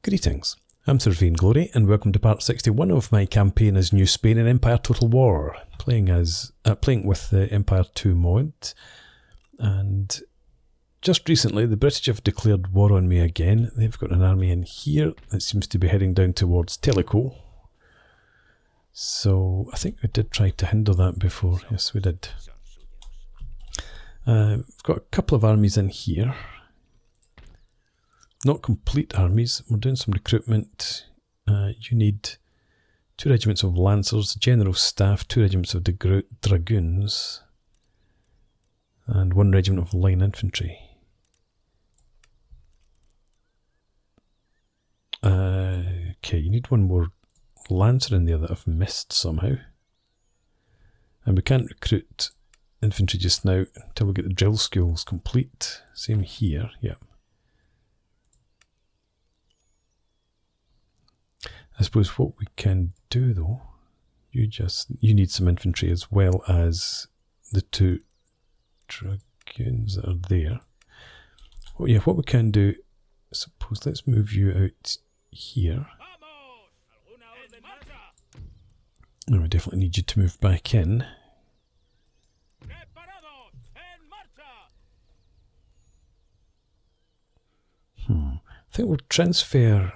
Greetings, I'm Sir Vainglory and welcome to part 61 of my campaign as New Spain in Empire Total War, playing with the Empire 2 mod. And just recently the British have declared war on me again. They've got an army in here that seems to be heading down towards Telico. So I think we did try to hinder that before. Yes, we did. We've got a couple of armies in here. Not complete armies. We're doing some recruitment. You need 2 regiments of Lancers, General Staff, 2 regiments of Dragoons, and 1 regiment of Line Infantry. Okay, you need 1 more Lancer in there that I've missed somehow. And we can't recruit infantry just now until we get the drill schools complete. Same here, yep. I suppose what we can do though, you need some infantry as well as the 2 dragoons that are there. Well, yeah, what we can do, I suppose let's move you out here. No, we definitely need you to move back in. I think we'll transfer.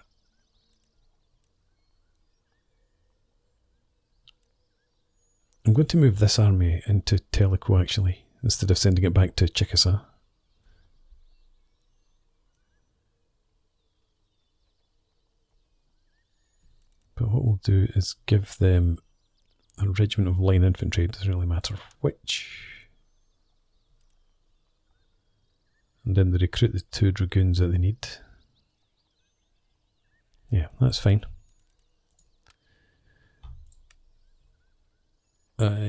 I'm going to move this army into Telico actually, instead of sending it back to Chickasaw. But what we'll do is give them a regiment of line infantry, it doesn't really matter which. And then they recruit the 2 dragoons that they need. Yeah, that's fine.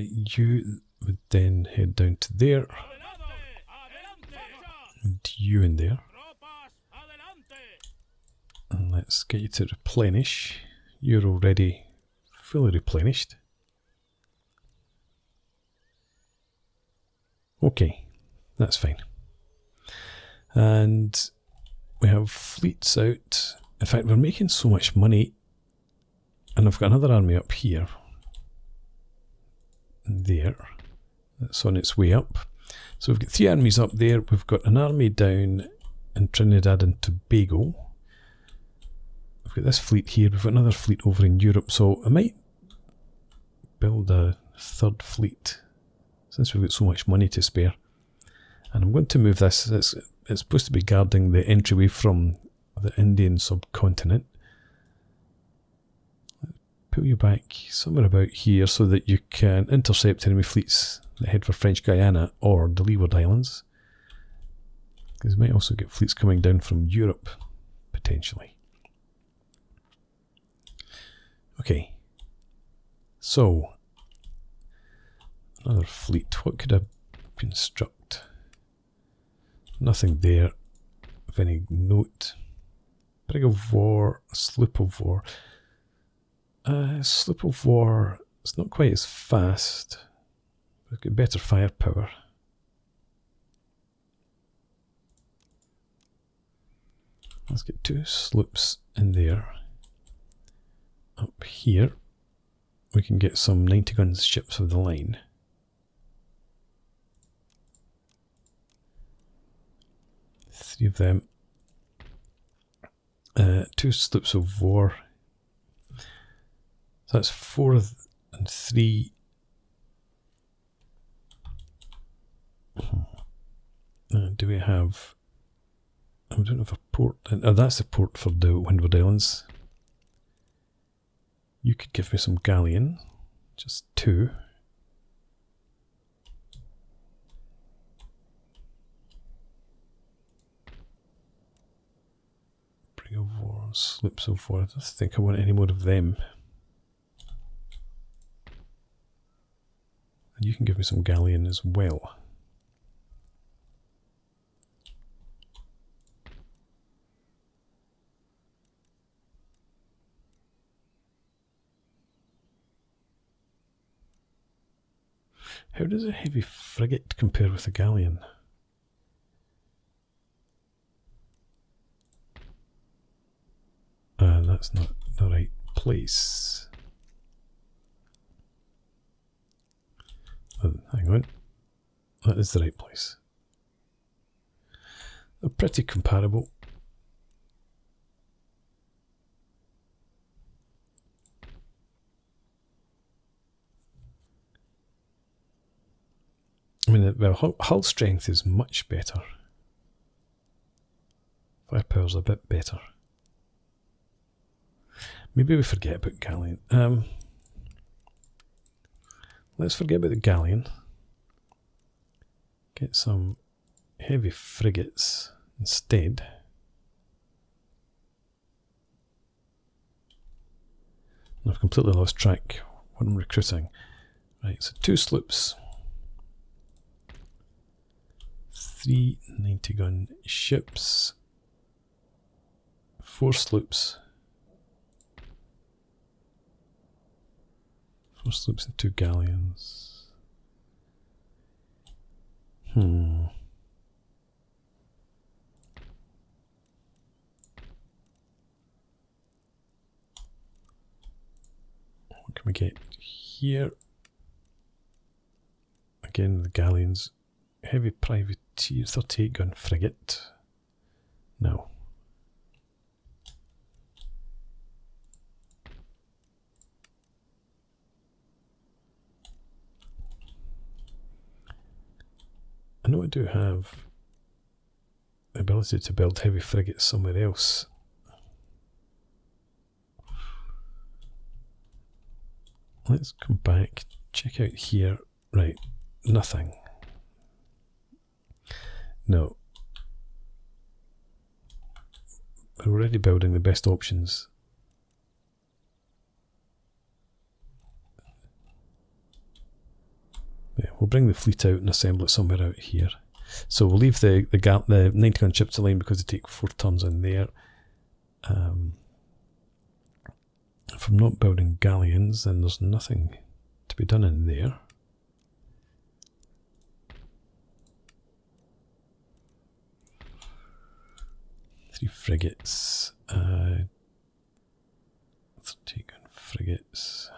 You would then head down to there, and you in there, and let's get you to replenish. You're already fully replenished. Okay, that's fine. And we have fleets out. In fact, we're making so much money, and I've got another army up here. There, that's on its way up. So we've got 3 armies up there. We've got an army down in Trinidad and Tobago. We've got this fleet here. We've got another fleet over in Europe. So I might build a 3rd fleet since we've got so much money to spare. And I'm going to move this. It's supposed to be guarding the entryway from the Indian subcontinent. Pull you back somewhere about here so that you can intercept enemy fleets that head for French Guiana or the Leeward Islands. Because we might also get fleets coming down from Europe, potentially. Okay. So, another fleet. What could I construct? Nothing there of any note. Brig of war, sloop of war. Sloop of war, it's not quite as fast. We've got better firepower. Let's get 2 sloops in there. Up here, we can get some 90 guns ships of the line. Three of them. 2 sloops of war. So that's 4 and 3. Do we have... I don't have a port. Oh, that's the port for the Windward Islands. You could give me some galleon. Just 2. Brig of war, sloops of war. I don't think I want any more of them. And you can give me some galleon as well. How does a heavy frigate compare with a galleon? that's not the right place. Oh, hang on. That is the right place. They're pretty comparable. I mean, well, hull strength is much better. Firepower's a bit better. Maybe we forget about galleon. Let's forget about the galleon. Get some heavy frigates instead. And I've completely lost track what I'm recruiting. Right, so 2 sloops. 3 90-gun ships. 4 sloops. 4 sloops and 2 galleons. What can we get here? Again, the galleons. Heavy privateer, 38-gun frigate. No. I know I do have the ability to build heavy frigates somewhere else. Let's come back, check out here. Right, nothing. No. We're already building the best options. Yeah, we'll bring the fleet out and assemble it somewhere out here. So we'll leave the 90-gun ships alone because they take 4 turns in there. If I'm not building galleons, then there's nothing to be done in there. Three frigates. 30-gun frigates.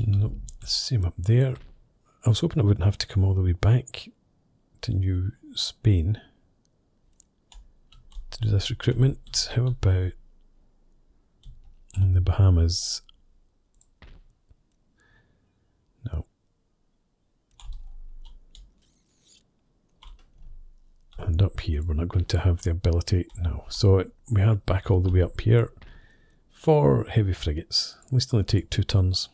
Nope, same up there. I was hoping I wouldn't have to come all the way back to New Spain to do this recruitment. How about in the Bahamas? No. And up here, we're not going to have the ability. No. So we are back all the way up here for heavy frigates. We still only take 2 turns.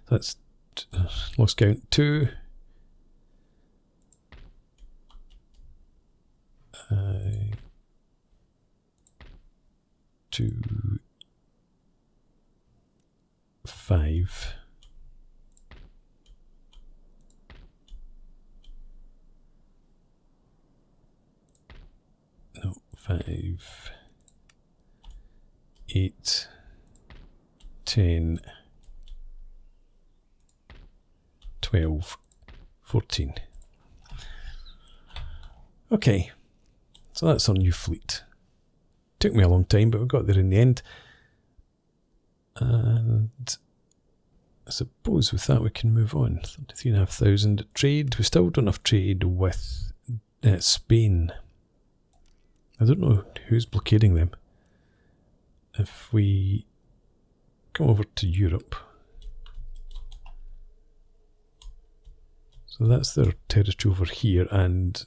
That's lost count 2. 2, 5. No, 5, 8, 10. 12, 14. Okay, so that's our new fleet. Took me a long time, but we got there in the end. And I suppose with that we can move on. 33,500 trade. We still don't have trade with Spain. I don't know who's blockading them. If we come over to Europe. So that's their territory over here, and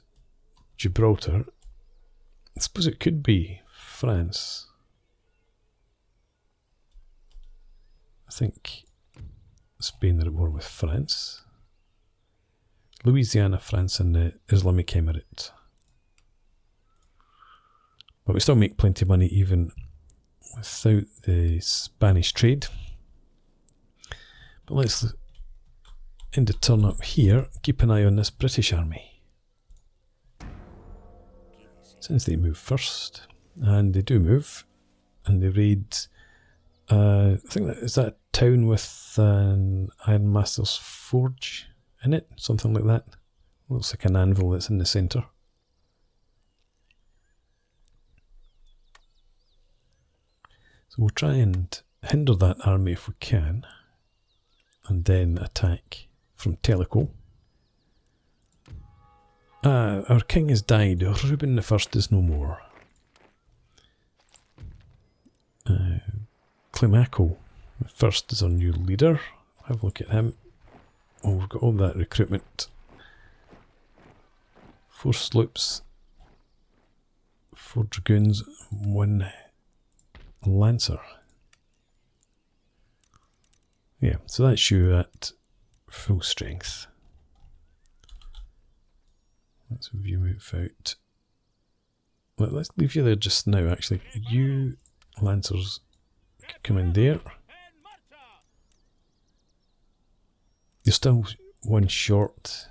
Gibraltar. I suppose it could be France. I think Spain are at war with France. Louisiana, France, and the Islamic Emirate. But we still make plenty of money even without the Spanish trade. But let's end the turn up here. Keep an eye on this British army. Since they move first, and they do move, and they raid, I think that is that town with an Ironmaster's forge in it, something like that. Looks like an anvil that's in the centre. So we'll try and hinder that army if we can, and then attack from Telico. Our king has died. Reuben I is no more. Climaco first is our new leader. Have a look at him. Oh, we've got all that recruitment. 4 sloops, 4 dragoons, 1 lancer. Yeah, so that's you at full strength. Let's view move out. Well, let's leave you there just now, actually. You lancers come in there. You're still 1 short.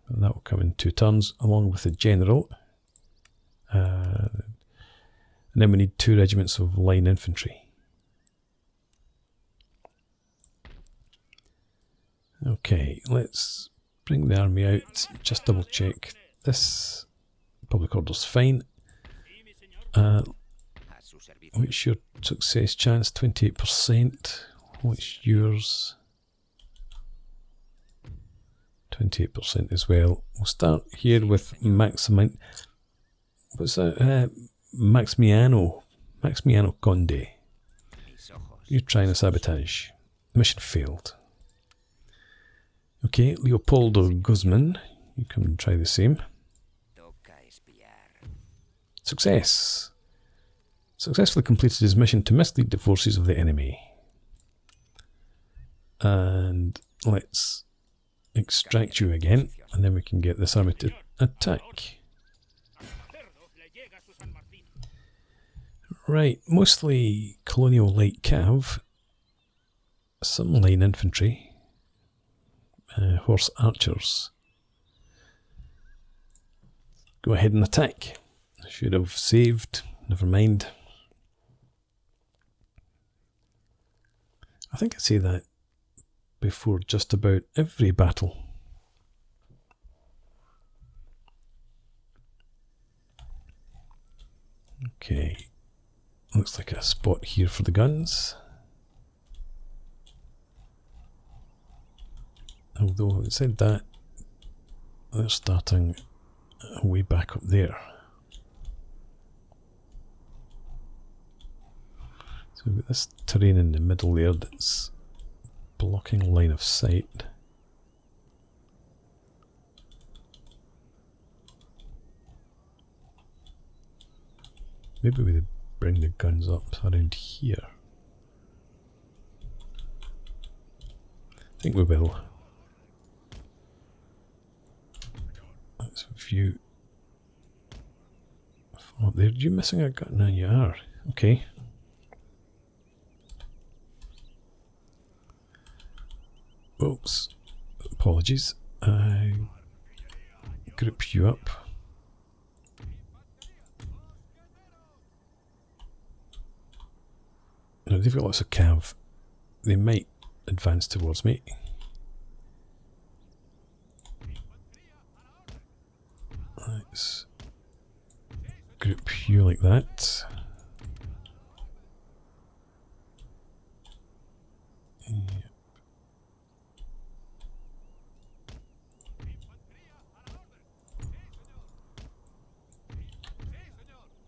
And that will come in 2 turns, along with the general. And then we need 2 regiments of line infantry. Okay, let's bring the army out. Just double check. This public order's fine. What's your success chance? 28%. What's yours? 28% as well. We'll start here with Maximiano Conde. You're trying to sabotage. Mission failed. Okay, Leopoldo Guzman, you come and try the same. Success. Successfully completed his mission to mislead the forces of the enemy. And let's extract you again, and then we can get this army to attack. Right, mostly colonial light cav, some line infantry, horse archers. Go ahead and attack. Should have saved, never mind. I think I say that before just about every battle. Okay, looks like a spot here for the guns. Although it said that, they're starting way back up there. So we've got this terrain in the middle there that's blocking line of sight. Maybe we bring the guns up around here. I think we will. Let's view from up there. Are you missing a gun? No, you are. Okay. Oops. Apologies. I group you up. Now they've got lots of cav. They might advance towards me. Let's group you like that. Yep.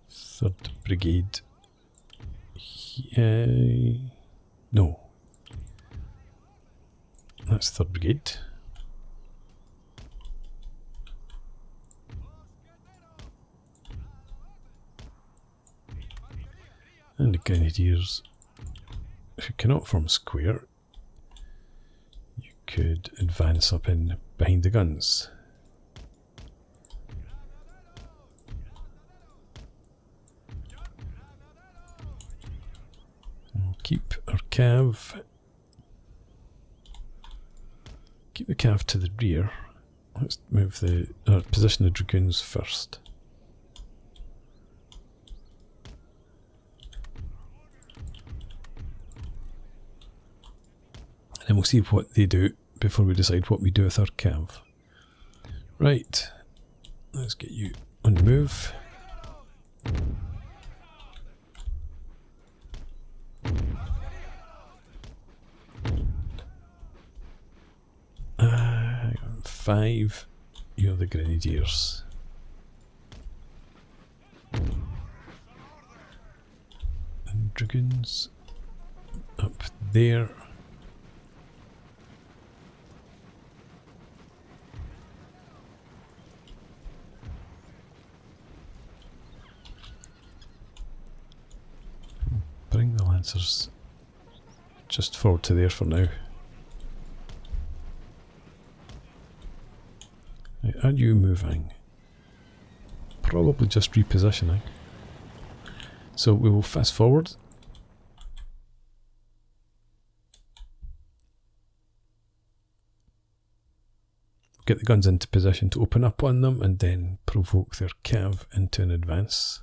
Third brigade. No. That's 3rd Brigade. And the Grenadiers. If you cannot form a square, you could advance up in behind the guns. Keep our cav. Keep the cav to the rear. Let's move the position the dragoons first. And then we'll see what they do before we decide what we do with our cav. Right, let's get you on the move. Hang on, 5. You're the grenadiers. And dragoons up there. Bring the lancers just forward to there for now. Right, are you moving? Probably just repositioning. So we will fast forward. Get the guns into position to open up on them and then provoke their cav into an advance.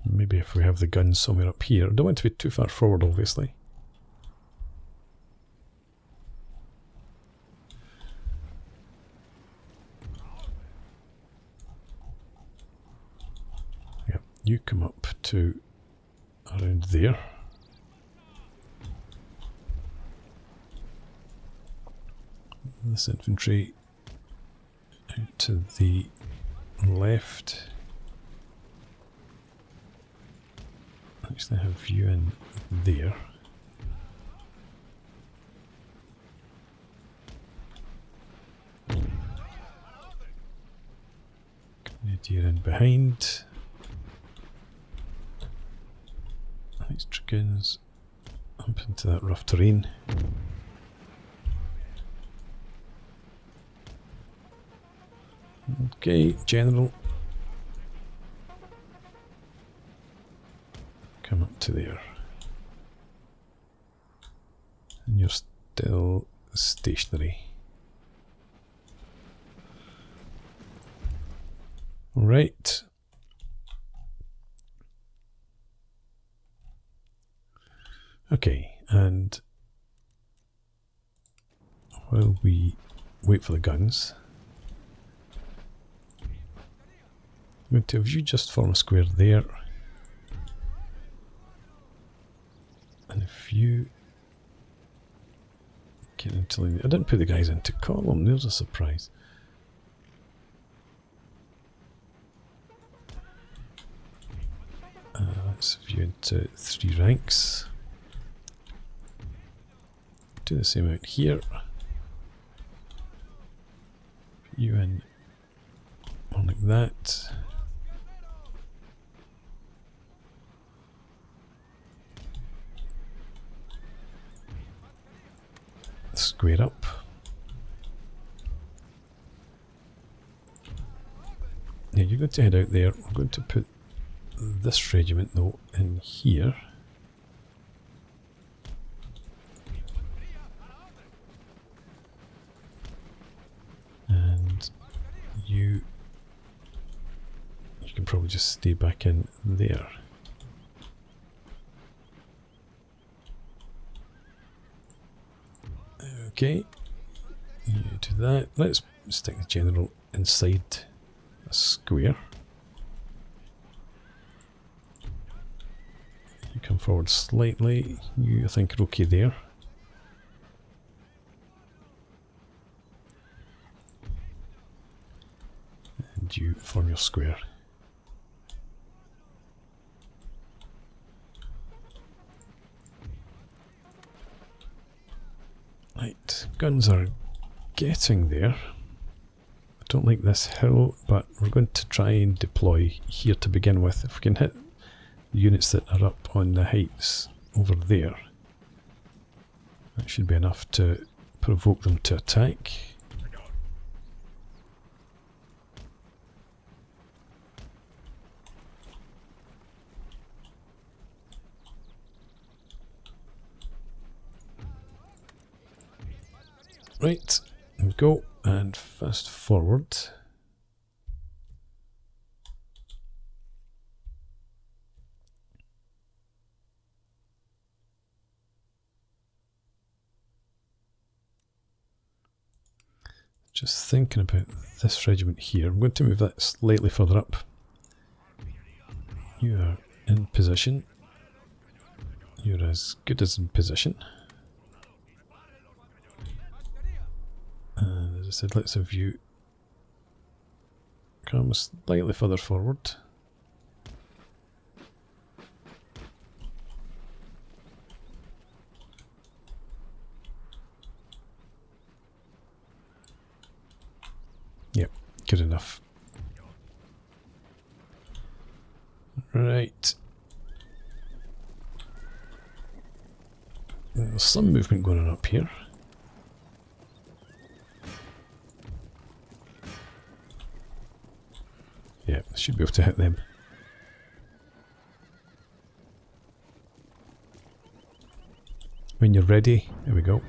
Maybe if we have the guns somewhere up here. I don't want to be too far forward, obviously. Yep, you come up to around there. This infantry out to the left. Actually, I have you in there. Grenadier in behind. These dragoons up into that rough terrain. Okay, general. Come up to there. And you're still stationary. Right. Okay, and while we wait for the guns, I'm going to have you just form a square there. And if you get into line, I didn't put the guys into column, there's a surprise. Let's have you into 3 ranks. Do the same out here. Put you in one like that. Square up. Yeah, you're going to head out there. I'm going to put this regiment though in here. And you can probably just stay back in there. Okay, you do that. Let's stick the general inside a square. You come forward slightly. You, I think, are okay there. And you form your square. Right, guns are getting there. I don't like this hill, but we're going to try and deploy here to begin with. If we can hit the units that are up on the heights over there, that should be enough to provoke them to attack. Right, there we go, and fast forward. Just thinking about this regiment here. I'm going to move that slightly further up. You are in position. You're as good as in position. And as I said, let's have you come slightly further forward. Yep, good enough. Right. There's some movement going on up here. Yeah, should be able to hit them. When you're ready, here we go.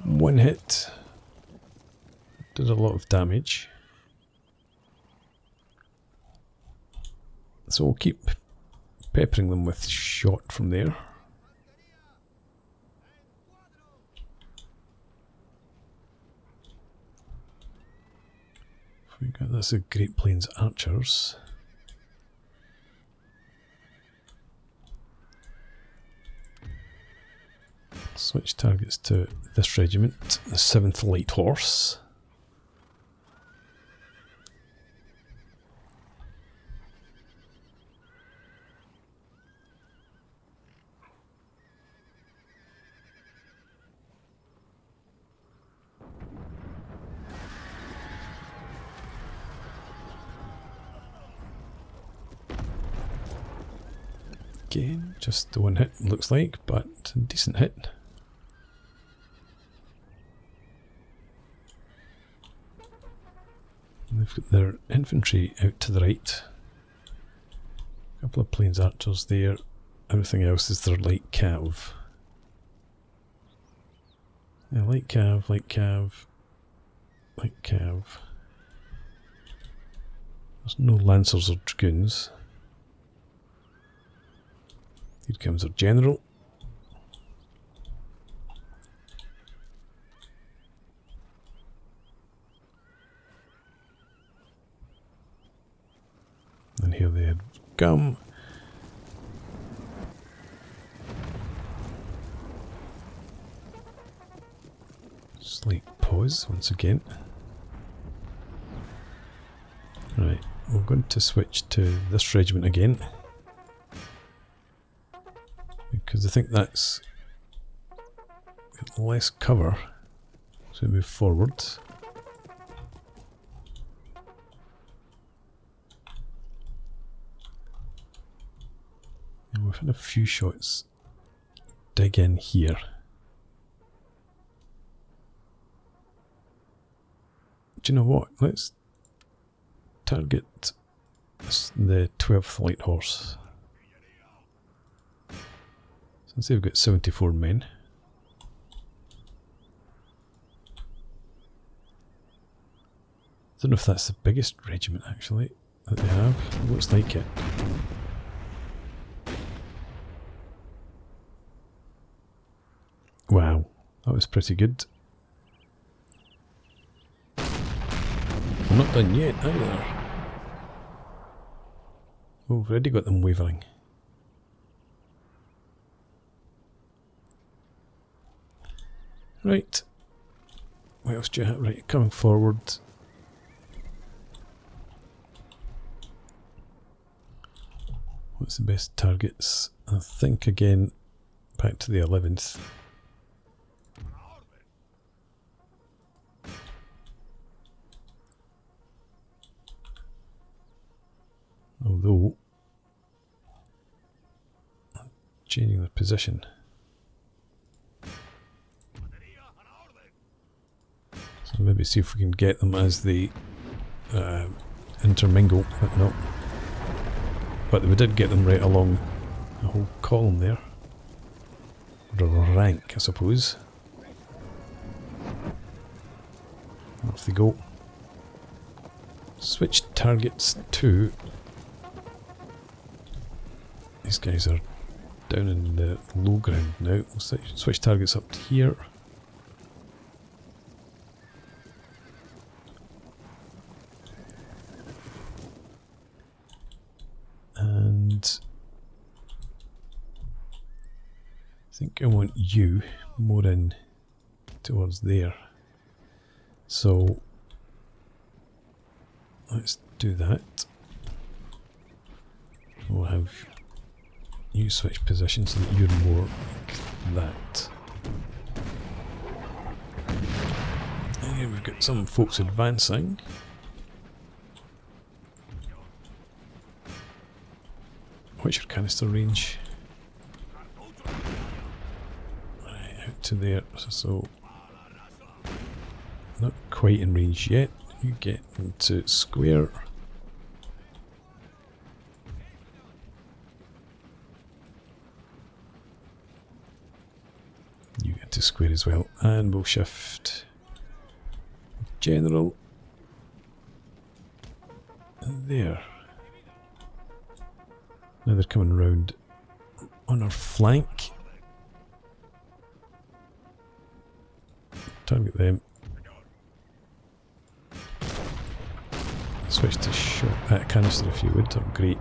One hit. Did a lot of damage. So we'll keep peppering them with shot from there. We got this Great Plains Archers. Switch targets to this regiment, the 7th Light Horse. Again, just the one hit looks like, but a decent hit. And they've got their infantry out to the right. A couple of Plains Archers there. Everything else is their light cav. Yeah, light cav, light cav, light cav. There's no Lancers or Dragoons. Here comes our general. And here they had come. Slight pause once again. Right, we're going to switch to this regiment again. Because I think that's got less cover. So we move forward. And we've had a few shots dig in here. Do you know what? Let's target the 12th Light Horse. Since they've got 74 men. I don't know if that's the biggest regiment actually that they have. It looks like it. Wow, that was pretty good. We're not done yet either. We've already got them wavering. Right. What else do you have? Right, coming forward. What's the best targets? I think again back to the 11th. Although changing their position. So maybe see if we can get them as they intermingle, but no. But we did get them right along the whole column there. Or a rank, I suppose. Off they go. Switch targets to... These guys are down in the low ground now. We'll switch targets up to here. And I think I want you more in towards there. So let's do that. We'll have you switch positions so that you're more like that. And here we've got some folks advancing. What's your canister range? Right, out to there, so not quite in range yet. You get into square. You get to square as well, and we'll shift general there. Now they're coming around on our flank. Target them. Switch to shot canister if you would, or grape.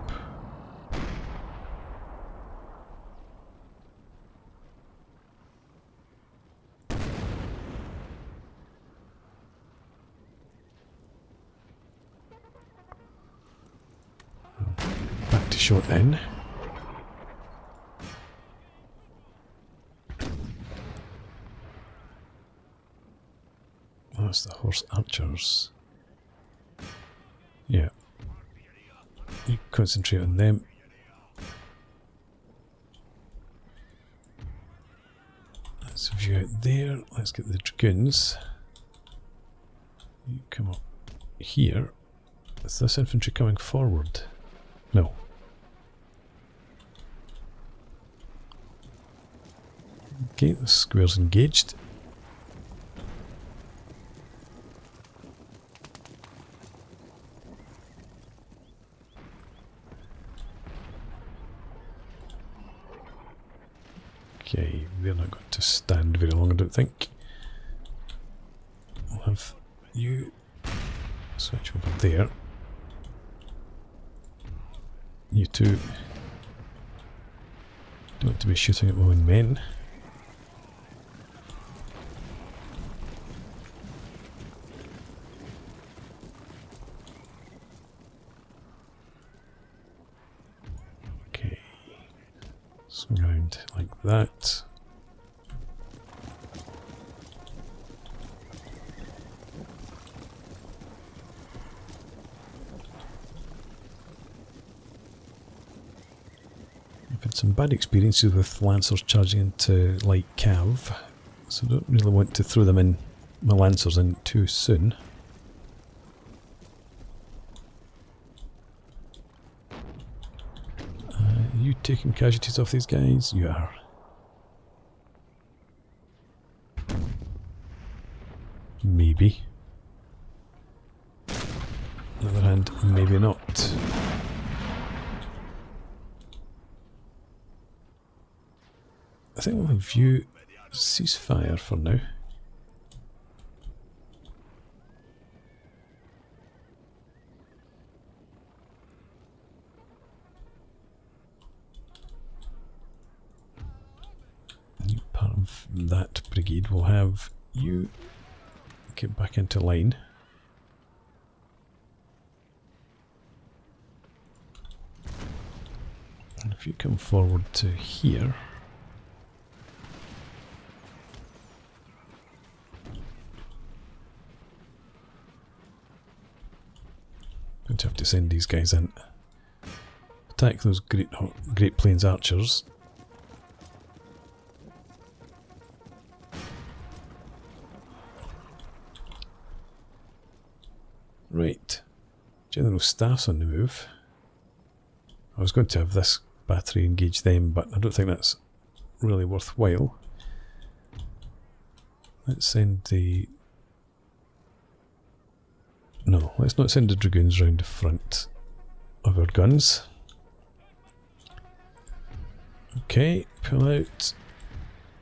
Back to shot then. That's the horse archers. Yeah. You concentrate on them. Let's view out there. Let's get the dragoons. You come up here. Is this infantry coming forward? No. Okay, the square's engaged. Okay, they're not going to stand very long, I don't think. We'll have you switch over there. You two don't want to be shooting at my own men. Okay, swing around like that. I've had some bad experiences with lancers charging into light cav, so I don't really want to throw them in, my lancers in too soon. You taking casualties off these guys? You are. Maybe. On the other hand, maybe not. I think we'll have you ceasefire for now. New part of that brigade will have you get back into line. And if you come forward to here, going to have to send these guys in. Attack those Great Plains archers. Right. General Staff's on the move. I was going to have this battery engage them, but I don't think that's really worthwhile. Let's send the... No, let's not send the dragoons round the front of our guns. Okay, pull out.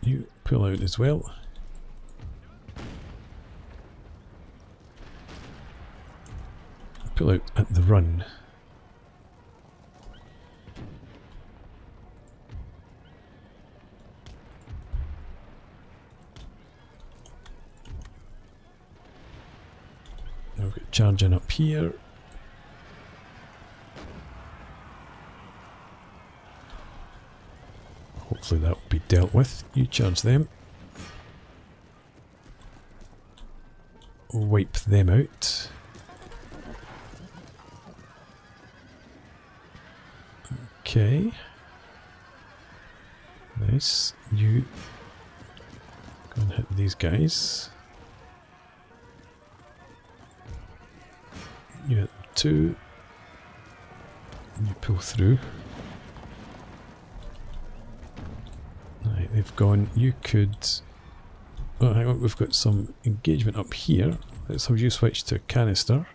You pull out as well. Pull out at the run. Now we've got charging up here. Hopefully that will be dealt with. You charge them. Wipe them out. Okay. Nice. You go and hit these guys. You hit them too. And you pull through. Right, they've gone. You could... Oh, hang on, we've got some engagement up here. Let's have you switch to canister.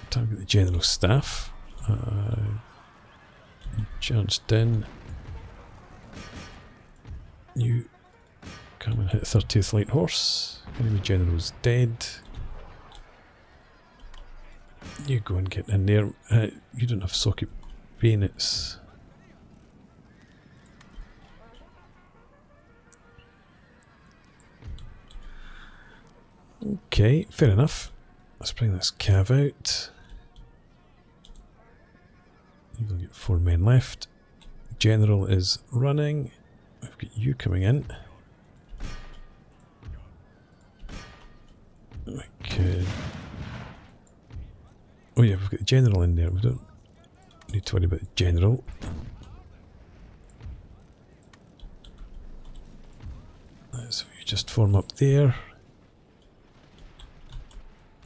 Target the general staff. Charged in. You come and hit 30th Light Horse. Enemy general's dead. You go and get in there. You don't have socket bayonets. Okay, fair enough. Let's bring this cav out. You've only got 4 men left. General is running. I've got you coming in. Okay. Oh yeah, we've got the general in there. We don't need to worry about the general. So you just form up there.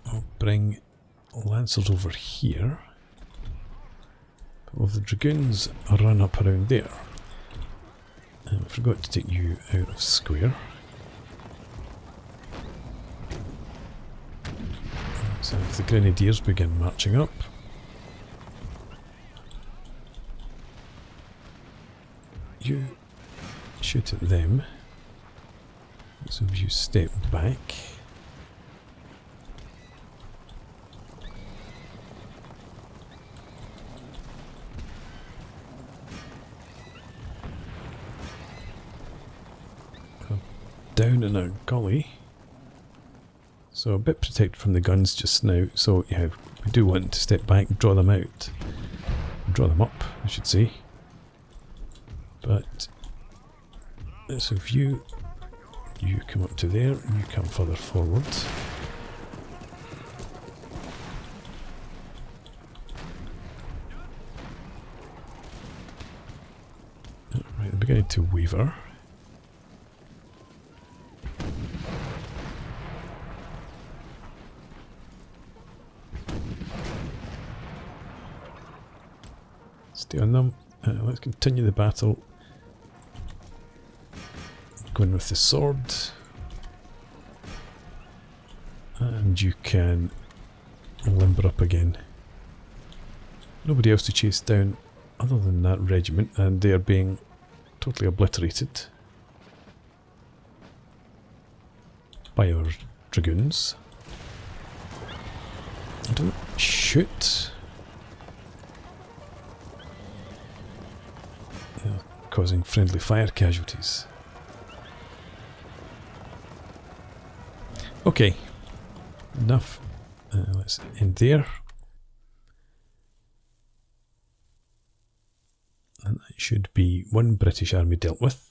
I'll bring lancers over here. Of the dragoons run up around there. And I forgot to take you out of square. So if the grenadiers begin marching up. You shoot at them. So if you step back. Down in a gully. So a bit protected from the guns just now. So yeah, we do want to step back and draw them out. Draw them up, I should say. But so if you come up to there, you come further forward. Right, they're beginning to waver. Stay on them. Let's continue the battle. Going with the sword. And you can limber up again. Nobody else to chase down other than that regiment, and they are being totally obliterated by our dragoons. Don't shoot. Causing friendly fire casualties. Okay, enough. Let's end there. And that should be one British army dealt with.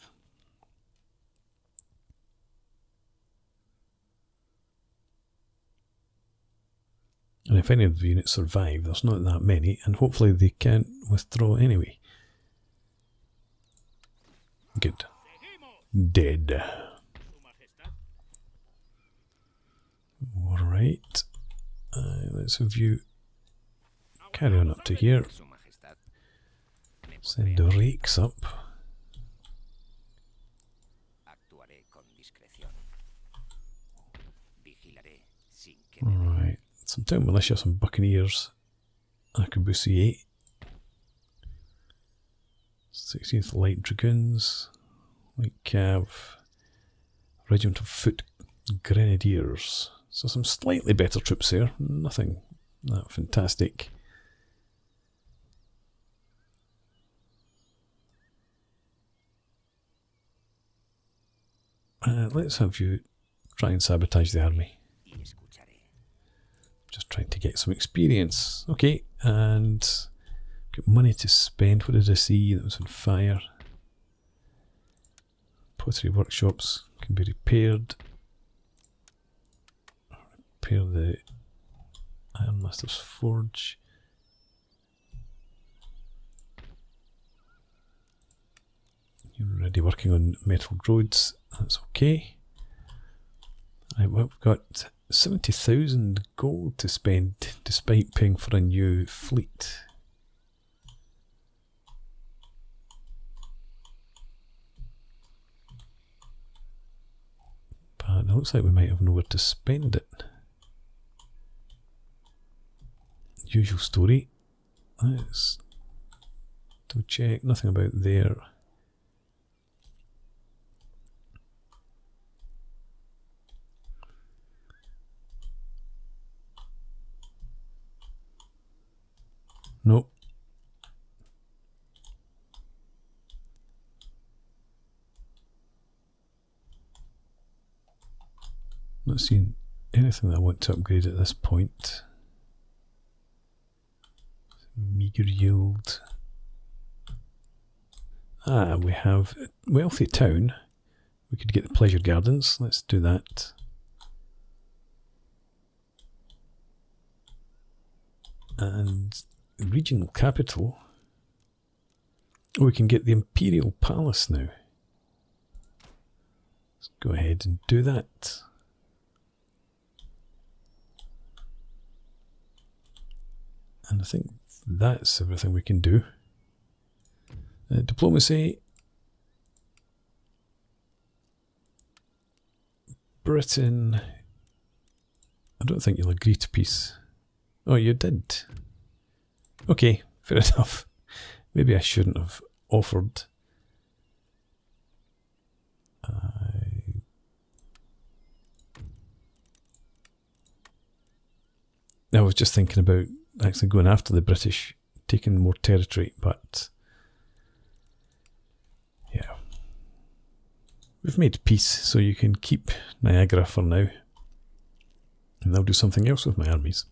And if any of the units survive, there's not that many, and hopefully they can't withdraw anyway. Good. Dead. Alright. Let's have you carry on up to here. Send the rakes up. Alright. Some town militia, some buccaneers Arquebusier. 16th Light Dragoons. Light Cav. Regiment of Foot Grenadiers. So some slightly better troops there. Nothing that fantastic. Let's have you try and sabotage the army. Just trying to get some experience. Okay, and got money to spend. What did I see that was on fire? Pottery workshops can be repaired. Repair the Ironmaster's Forge. You're already working on metal roads. That's okay. Right, well, we've got 70,000 gold to spend despite paying for a new fleet. But it looks like we might have nowhere to spend it. Usual story. Let's double check. Nothing about there. Nope. Not seeing anything that I want to upgrade at this point. Meager yield. Ah, we have a wealthy town. We could get the pleasure gardens. Let's do that. And regional capital. Oh, we can get the Imperial Palace now. Let's go ahead and do that. And I think that's everything we can do. Diplomacy. Britain. I don't think you'll agree to peace. Oh, you did. Okay, fair enough. Maybe I shouldn't have offered. I was just thinking about actually going after the British, taking more territory, but yeah. We've made peace, so you can keep Niagara for now. And I'll do something else with my armies.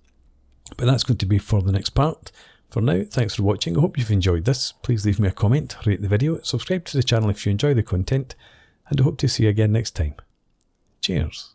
But that's going to be for the next part. For now, thanks for watching. I hope you've enjoyed this. Please leave me a comment, rate the video, subscribe to the channel if you enjoy the content, and I hope to see you again next time. Cheers.